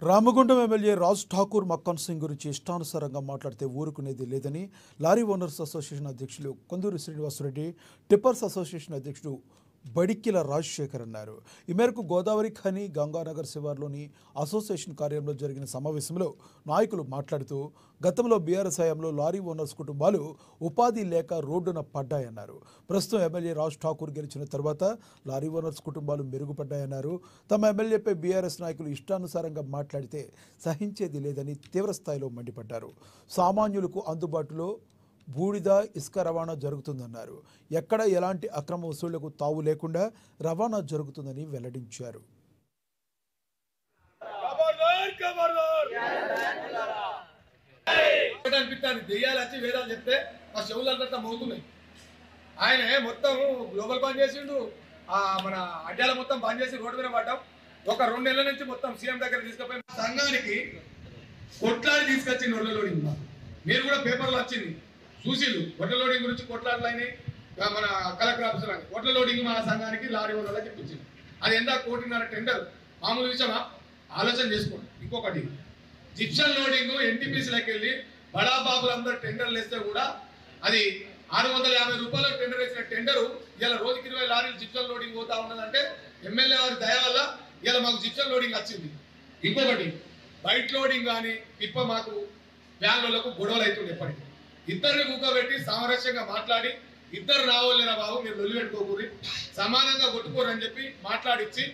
Ramagundam MLA Raj Thakur Makkan Singh గురించి ఇష్టానుసారంగా మాట్లాడితే ఊరుకునేది లేదని లారీ ఓనర్స్ అసోసియేషన్ అధ్యక్షులు కొందూరు శ్రీనివాసరెడ్డి, టిప్పర్స్ అసోసియేషన్ అధ్యక్షుడు బడిక్కిల రాజశేఖర్ అన్నారు. ఈ మేరకు గోదావరి ఖని గంగానగర్ శివార్లోని అసోసియేషన్ కార్యాలయంలో జరిగిన సమావేశంలో నాయకులు మాట్లాడుతూ గతంలో బీఆర్ఎస్ హయాంలో లారీ ఓనర్స్ కుటుంబాలు ఉపాధి లేక రోడ్డున పడ్డాయన్నారు. ప్రస్తుతం ఎమ్మెల్యే రాజ్ ఠాకూర్ గెలిచిన తర్వాత లారీ ఓనర్స్ కుటుంబాలు మెరుగుపడ్డాయన్నారు. తమ ఎమ్మెల్యేపై బీఆర్ఎస్ నాయకులు ఇష్టానుసారంగా మాట్లాడితే సహించేది లేదని తీవ్రస్థాయిలో మండిపడ్డారు. సామాన్యులకు అందుబాటులో బూడిద, ఇసుక రవాణా జరుగుతుందన్నారు. ఎక్కడ ఎలాంటి అక్రమ వసూళ్లకు తావు లేకుండా రవాణా జరుగుతుందని వెల్లడించారు. ఆయన మొత్తం గ్లోబల్ బంద్ చేసిండు, మన అడ్డాల మొత్తం బంద్ చేసి రోడ్డు మీద పడ్డాం. ఒక 2 నెలల నుంచి మొత్తం సీఎం దగ్గర తీసుకుపోయి సంఘానికి కొట్లాడి తీసుకొచ్చింది. ఒడ్ల లోడింగ్ మీరు కూడా పేపర్లో వచ్చింది చూసిళ్ళు. ఒడ్ల లోడింగ్ గురించి కొట్లాడలేని మన కలెక్టర్ ఆఫీసర్ అని ఒడ్ల లోడింగ్ మన సంఘానికి లారీ ఓనర్లా చెప్పించింది. అది ఎంత 1.5 కోటి టెండర్ మామూలు విషయమా? ఆలోచన చేసుకోండి. ఇంకొకటి జిప్షన్ లోడింగ్ ఎన్టీపీసీలకు వెళ్ళి బడాబాబులందరూ టెండర్లు వేస్తే కూడా అది 650 రూపాయలు టెండర్ వేసిన టెండరు ఇలా రోజుకి 20 లారీలు జిప్షన్ లోడింగ్ పోతా ఉన్నదంటే ఎమ్మెల్యే వారి దయ వల్ల ఇలా మాకు జిప్షన్ లోడింగ్ వచ్చింది. ఇంకొకటి బైట్ లోడింగ్ కానీ ఇప్ప మాకు వ్యాన్లకు గొడవలు అవుతుంది. ఎప్పటికీ ఇద్దరిని కూకబెట్టి సామరస్యంగా మాట్లాడి ఇద్దరు రావాలేరా బాబు, మీరు లొల్లి పెట్టుకోకూరి, సమానంగా కొట్టుకోరు అని చెప్పి మాట్లాడిచ్చి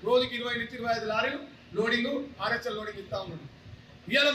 రోజుకి 20 నుంచి 25 లారీలు లోడింగ్ ఆర్ఎస్ఎల్ లోడింగ్ ఇస్తా ఉన్నాడు. ఇవాళ